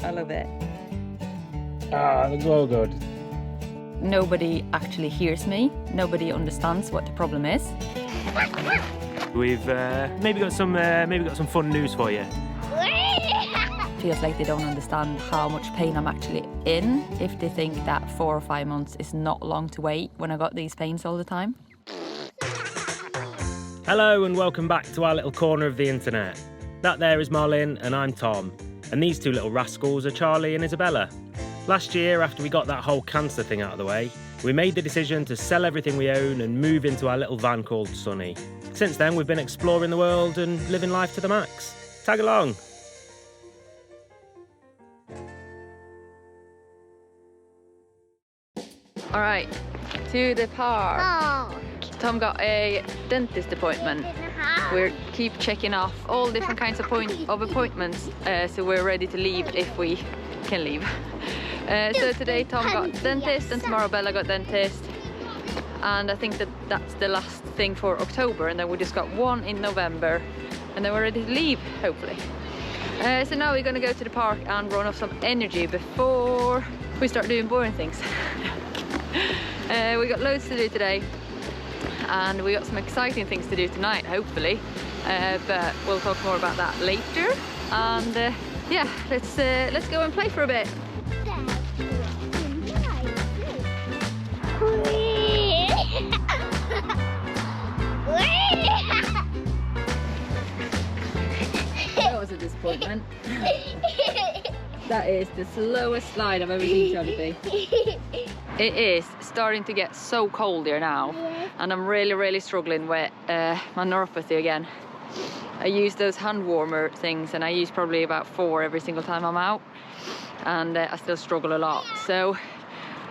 I love it. Ah, it looks all good. Nobody actually hears me. Nobody understands what the problem is. We've maybe got some fun news for you. Feels like they don't understand how much pain I'm actually in if they think that 4 or 5 months is not long to wait when I got these pains all the time. Hello and welcome back to our little corner of the internet. That there is Marlin and I'm Tom. And these two little rascals are Charlie and Isabella. Last year, after we got that whole cancer thing out of the way, we made the decision to sell everything we own and move into our little van called Sunny. Since then, we've been exploring the world and living life to the max. Tag along. All right, to the park. Oh. Tom got a dentist appointment. We keep checking off all different kinds of appointments, so we're ready to leave if we can leave. So today Tom got dentist and tomorrow Bella got dentist. And I think that's the last thing for October, and then we just got one in November and then we're ready to leave, hopefully. So now we're gonna go to the park and run off some energy before we start doing boring things. We got loads to do today and we got some exciting things to do tonight, hopefully, but we'll talk more about that later. And yeah, let's go and play for a bit. That was a disappointment. That is the slowest slide I've ever seen Charlie be. It is starting to get so cold here now, and I'm really struggling with my neuropathy again. I use those hand warmer things and I use probably about 4 every single time I'm out, and I still struggle a lot. So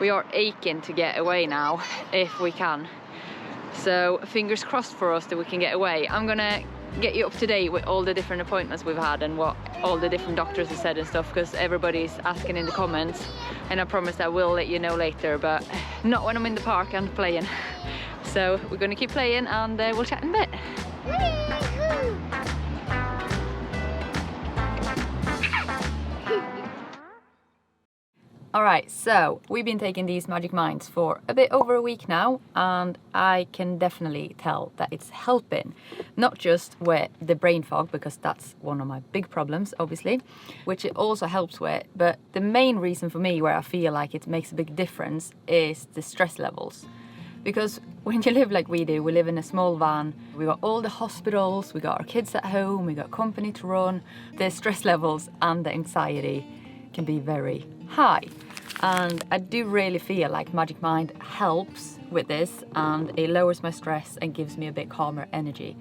we are aching to get away now if we can. So fingers crossed for us that we can get away. I'm gonna get you up to date with all the different appointments we've had and what all the different doctors have said and stuff, because everybody's asking in the comments, and I promise I will let you know later, but not when I'm in the park and playing. So we're gonna keep playing and we'll chat in a bit. Alright, so we've been taking these Magic Minds for a bit over a week now, and I can definitely tell that it's helping. Not just with the brain fog, because that's one of my big problems, obviously, which it also helps with, but the main reason for me where I feel like it makes a big difference is the stress levels. Because when you live like we do, we live in a small van, we got all the hospitals, we got our kids at home, we got company to run, the stress levels and the anxiety can be very high. And I do really feel like Magic Mind helps with this, and it lowers my stress and gives me a bit calmer energy.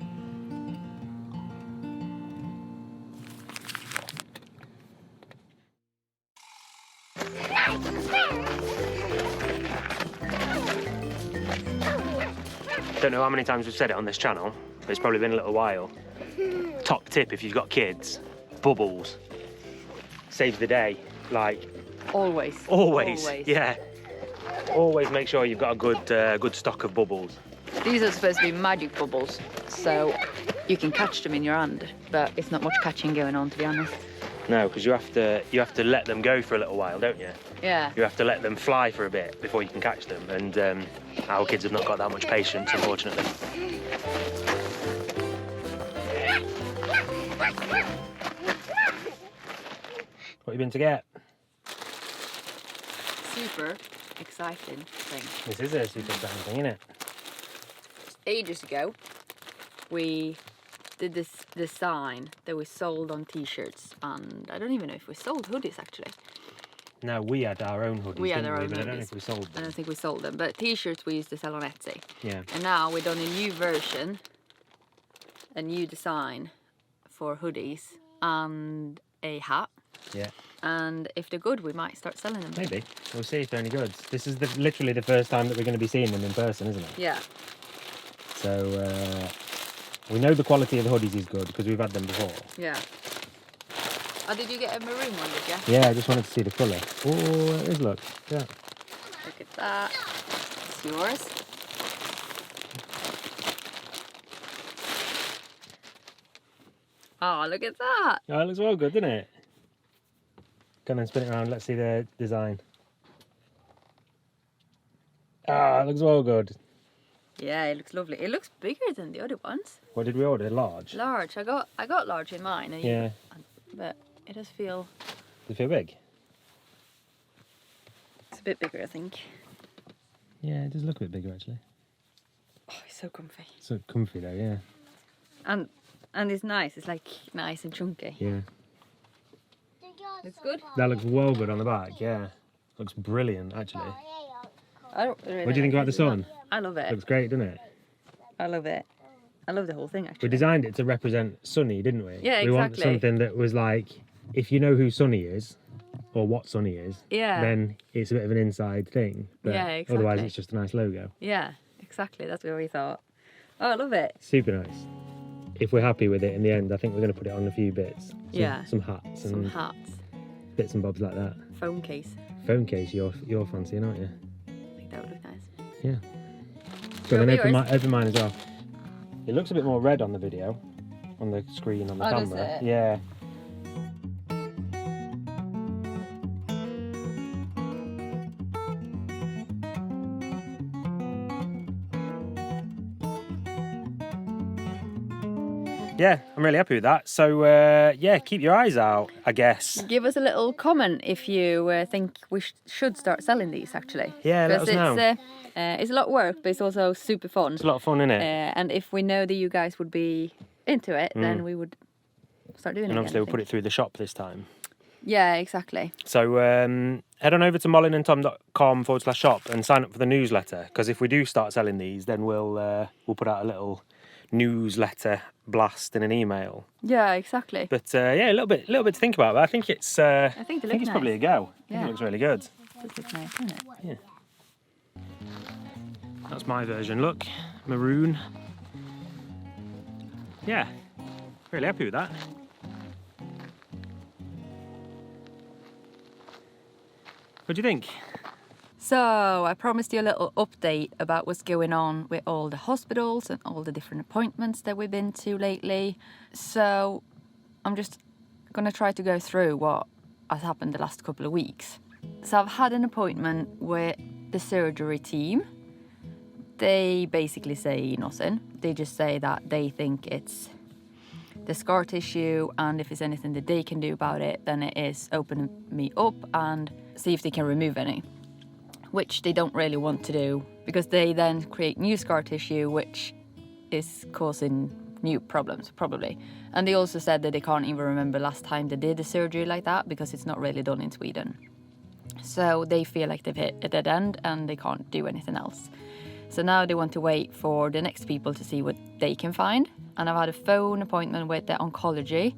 Don't know how many times we've said it on this channel, but it's probably been a little while. Top tip if you've got kids, bubbles. Saves the day, like... Always. Yeah. Always make sure you've got a good stock of bubbles. These are supposed to be magic bubbles, so you can catch them in your hand, but it's not much catching going on, to be honest. No, because you have to let them go for a little while, don't you? Yeah. You have to let them fly for a bit before you can catch them, and our kids have not got that much patience, unfortunately. What have you been to get? Super exciting thing. This is a super exciting thing, isn't it? Ages ago, we did this design that we sold on t-shirts, and I don't even know if we sold hoodies actually. No, we had our own hoodies, We had our own but hoodies. I don't know if we sold them. I don't think we sold them, but t-shirts we used to sell on Etsy. Yeah. And now we've done a new version, a new design for hoodies and a hat. Yeah. And if they're good, we might start selling them. Maybe. We'll see if they're any good. This is literally the first time that we're going to be seeing them in person, isn't it? Yeah. So we know the quality of the hoodies is good because we've had them before. Yeah. Oh, did you get a maroon one, did you? Yeah, I just wanted to see the colour. Oh, it is, look. Yeah. Look at that. It's yours. Oh, look at that. Oh, it looks well good, doesn't it? Go on then, spin it around. Let's see the design. Ah, it looks all good. Yeah, it looks lovely. It looks bigger than the other ones. What did we order? Large? Large. I got large in mine. And Yeah. But it does feel... Does it feel big? It's a bit bigger, I think. Yeah, it does look a bit bigger actually. Oh, it's so comfy. So comfy though, yeah. And it's nice. It's like nice and chunky. Yeah. Looks good. That looks well good on the back, yeah. Looks brilliant actually. I don't really What do you think about the sun? I love it. Looks great, doesn't it? I love it. I love the whole thing, We actually. designed it to represent Sunny, didn't we? Yeah, We want exactly. something that was like, if you know who Sunny is, or what Sunny is, Yeah. then it's a bit of an inside thing. But Yeah, exactly. otherwise it's just a nice logo. Yeah, exactly. That's what we thought. Oh, I love it. Super nice. If we're happy with it in the end, I think we're going to put it on a few bits. Yeah. Some hats Some and hats. bits and bobs like that. Phone case. Phone case, you're fancying, aren't you? I think that would look nice. Yeah. Show So then me open, yours. open mine as well. It looks a bit more red on the video, on the screen, on the Oh, does camera. it? Yeah. Yeah, I'm really happy with that. So, yeah, keep your eyes out, I guess. Give us a little comment if you think we should start selling these, actually. Yeah, let Because us know. it's a lot of work, but it's also super fun. It's a lot of fun, isn't it? And if we know that you guys would be into it, then we would start doing it And again, obviously I we'll put think. it through the shop this time. Yeah, exactly. So head on over to mollinandtom.com/shop and sign up for the newsletter, because if we do start selling these, then we'll put out a little newsletter blast in an email. Yeah, exactly. But yeah, a little bit to think about. But I think it's I think they look it's probably a nice. go. I think Yeah. it looks really good. This looks nice, doesn't it? That's my version. Look, maroon. Yeah, really happy with that. What do you think? So I promised you a little update about what's going on with all the hospitals and all the different appointments that we've been to lately. So I'm just gonna try to go through what has happened the last couple of weeks. So I've had an appointment with the surgery team. They basically say nothing. They just say that they think it's the scar tissue, and if there's anything that they can do about it, then it is open me up and see if they can remove any, which they don't really want to do, because they then create new scar tissue, which is causing new problems, probably. And they also said that they can't even remember last time they did a surgery like that, because it's not really done in Sweden. So they feel like they've hit a dead end and they can't do anything else. So now they want to wait for the next people to see what they can find. And I've had a phone appointment with the oncology,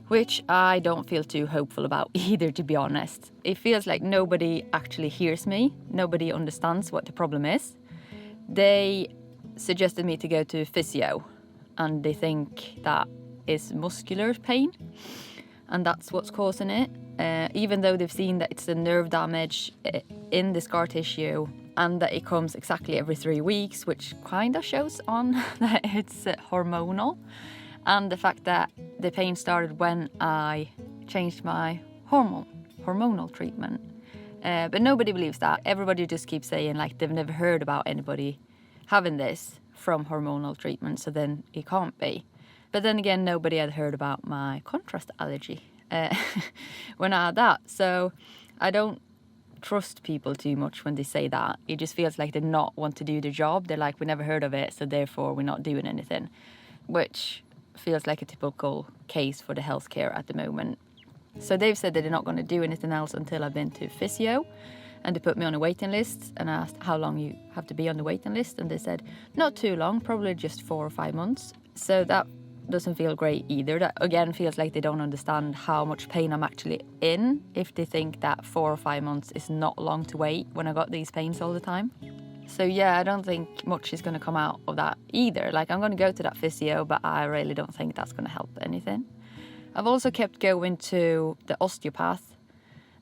which I don't feel too hopeful about either, to be honest. It feels like nobody actually hears me. Nobody understands what the problem is. They suggested me to go to physio, and they think that is muscular pain, and that's what's causing it. Even though they've seen that it's the nerve damage in the scar tissue, and that it comes exactly every 3 weeks, which kind of shows on that it's hormonal. And the fact that the pain started when I changed my hormonal treatment. But nobody believes that. Everybody just keeps saying like they've never heard about anybody having this from hormonal treatment, so then it can't be. But then again, nobody had heard about my contrast allergy when I had that. So I don't trust people too much when they say that. It just feels like they not want to do their job. They're like, we never heard of it, so therefore we're not doing anything, which feels like a typical case for the healthcare at the moment. So they've said that they're not going to do anything else until I've been to physio, and they put me on a waiting list, and I asked how long you have to be on the waiting list, and they said not too long, probably just 4 or 5 months. So that doesn't feel great either. That again feels like they don't understand how much pain I'm actually in if they think that 4 or 5 months is not long to wait when I got these pains all the time. So yeah, I don't think much is going to come out of that either. Like, I'm going to go to that physio, but I really don't think that's going to help anything. I've also kept going to the osteopath,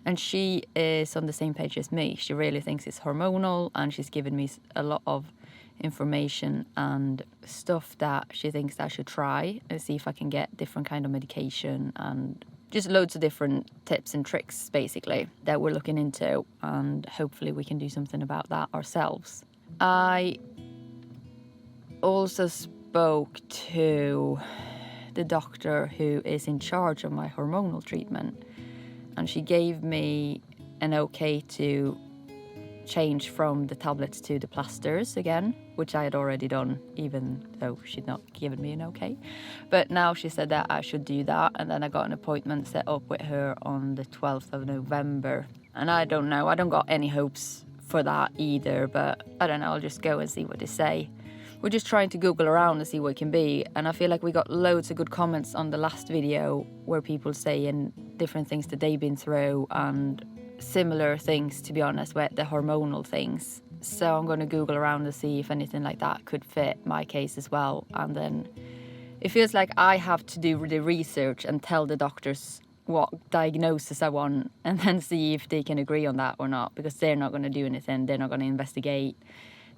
and she is on the same page as me. She really thinks it's hormonal, and she's given me a lot of information and stuff that she thinks I should try and see if I can get different kind of medication and just loads of different tips and tricks basically that we're looking into, and hopefully we can do something about that ourselves. I also spoke to the doctor who is in charge of my hormonal treatment, and she gave me an okay to change from the tablets to the plasters again, which I had already done, even though she'd not given me an okay. But now she said that I should do that, and then I got an appointment set up with her on the 12th of November. And I don't know, I don't got any hopes for that either, but I don't know, I'll just go and see what they say. We're just trying to Google around and see what it can be, and I feel like we got loads of good comments on the last video where people saying different things that they've been through and similar things, to be honest, with the hormonal things. So I'm going to Google around to see if anything like that could fit my case as well. And then it feels like I have to do the research and tell the doctors what diagnosis I want, and then see if they can agree on that or not, because they're not going to do anything. They're not going to investigate.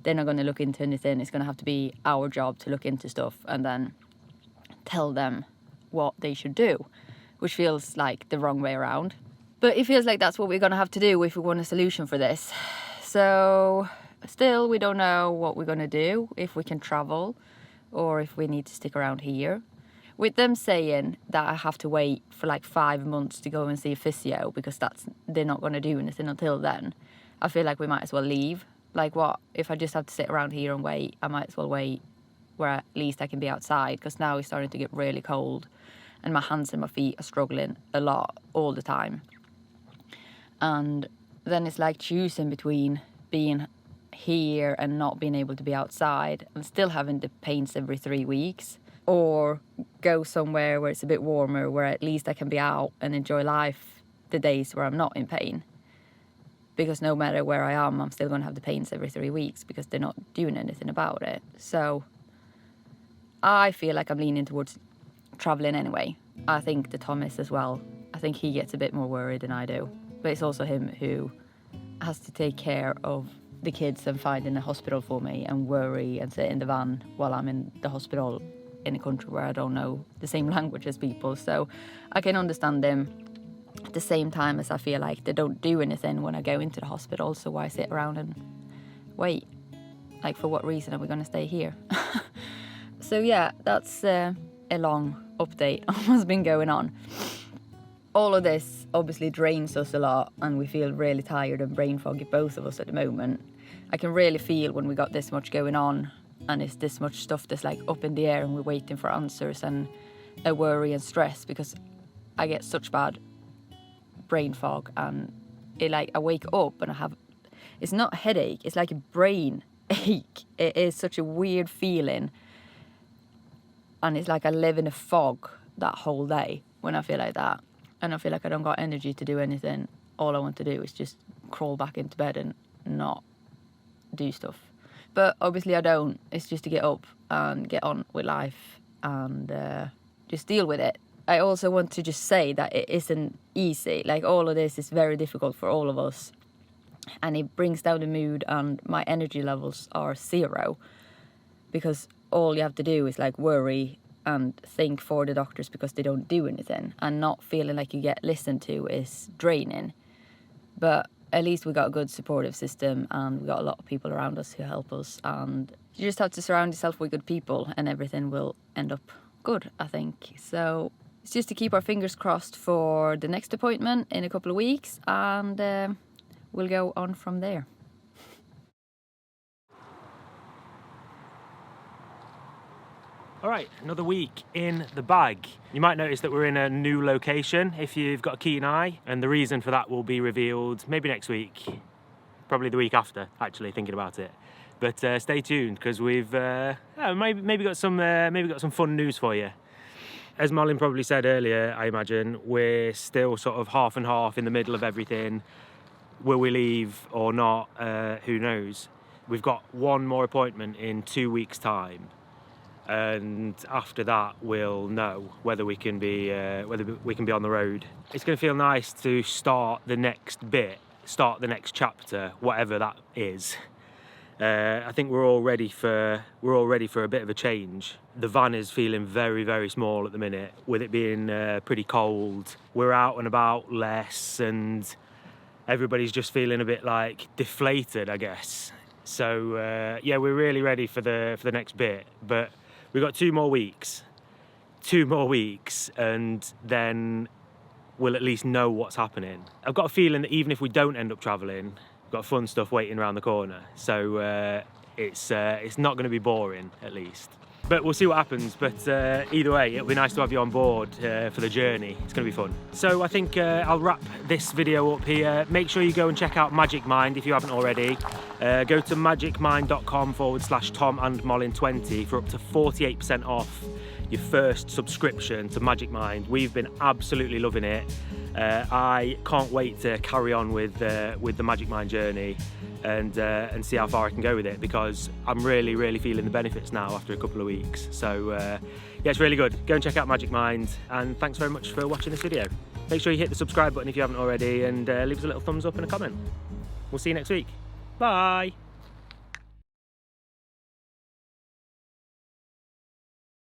They're not going to look into anything. It's going to have to be our job to look into stuff and then tell them what they should do, which feels like the wrong way around. But it feels like that's what we're going to have to do if we want a solution for this. So still, we don't know what we're going to do, if we can travel or if we need to stick around here. With them saying that I have to wait for like 5 months to go and see a physio because they're not going to do anything until then, I feel like we might as well leave. Like, what if I just have to sit around here and wait? I might as well wait where at least I can be outside, because now it's starting to get really cold and my hands and my feet are struggling a lot all the time. And then it's like choosing between being here and not being able to be outside and still having the pains every 3 weeks, or go somewhere where it's a bit warmer, where at least I can be out and enjoy life the days where I'm not in pain. Because no matter where I am, I'm still going to have the pains every 3 weeks because they're not doing anything about it. So I feel like I'm leaning towards traveling anyway. I think the Tom is as well. I think he gets a bit more worried than I do. But it's also him who has to take care of the kids and finding a hospital for me and worry and sit in the van while I'm in the hospital in a country where I don't know the same language as people. So I can understand them. At the same time as I feel like they don't do anything when I go into the hospital, so why sit around and wait? Like, for what reason are we going to stay here? So yeah, that's a long update on what's been going on. All of this obviously drains us a lot, and we feel really tired and brain foggy, both of us at the moment. I can really feel when we got this much going on and it's this much stuff that's like up in the air and we're waiting for answers, and a worry and stress, because I get such bad brain fog, and I wake up and I have, it's not a headache, it's like a brain ache. It is such a weird feeling, and it's like I live in a fog that whole day when I feel like that, and I feel like I don't got energy to do anything. All I want to do is just crawl back into bed and not do stuff. But obviously I don't. It's just to get up and get on with life and just deal with it. I also want to just say that it isn't easy. Like, all of this is very difficult for all of us, and it brings down the mood, and my energy levels are 0 because all you have to do is like worry and think for the doctors because they don't do anything, and not feeling like you get listened to is draining. But at least we got a good supportive system, and we got a lot of people around us who help us, and you just have to surround yourself with good people and everything will end up good, I think. So it's just to keep our fingers crossed for the next appointment in a couple of weeks, and we'll go on from there. All right, another week in the bag. You might notice that we're in a new location if you've got a keen eye, and the reason for that will be revealed maybe next week, probably the week after, actually, thinking about it. But stay tuned, because we've maybe got some fun news for you. As Malin probably said earlier, I imagine, we're still sort of half and half in the middle of everything. Will we leave or not? Who knows? We've got one more appointment in 2 weeks' time, and after that we'll know whether we can be on the road. It's going to feel nice to start the next bit, start the next chapter, whatever that is. I think we're all ready for a bit of a change. The van is feeling very, very small at the minute, with it being pretty cold. We're out and about less, and everybody's just feeling a bit like deflated, I guess. So yeah, we're really ready for the next bit, but we've got 2 more weeks, and then we'll at least know what's happening. I've got a feeling that even if we don't end up travelling, we've got fun stuff waiting around the corner. So it's not going to be boring, at least. But we'll see what happens. But either way, it'll be nice to have you on board for the journey. It's going to be fun. So I think I'll wrap this video up here. Make sure you go and check out Magic Mind if you haven't already. Go to magicmind.com/TomandMollin20 for up to 48% off your first subscription to Magic Mind. We've been absolutely loving it. I can't wait to carry on with the Magic Mind journey and see how far I can go with it, because I'm really feeling the benefits now after a couple of weeks. So yeah, it's really good. Go and check out Magic Mind, and thanks very much for watching this video. Make sure you hit the subscribe button if you haven't already, and leave us a little thumbs up and a comment. We'll see you next week. Bye.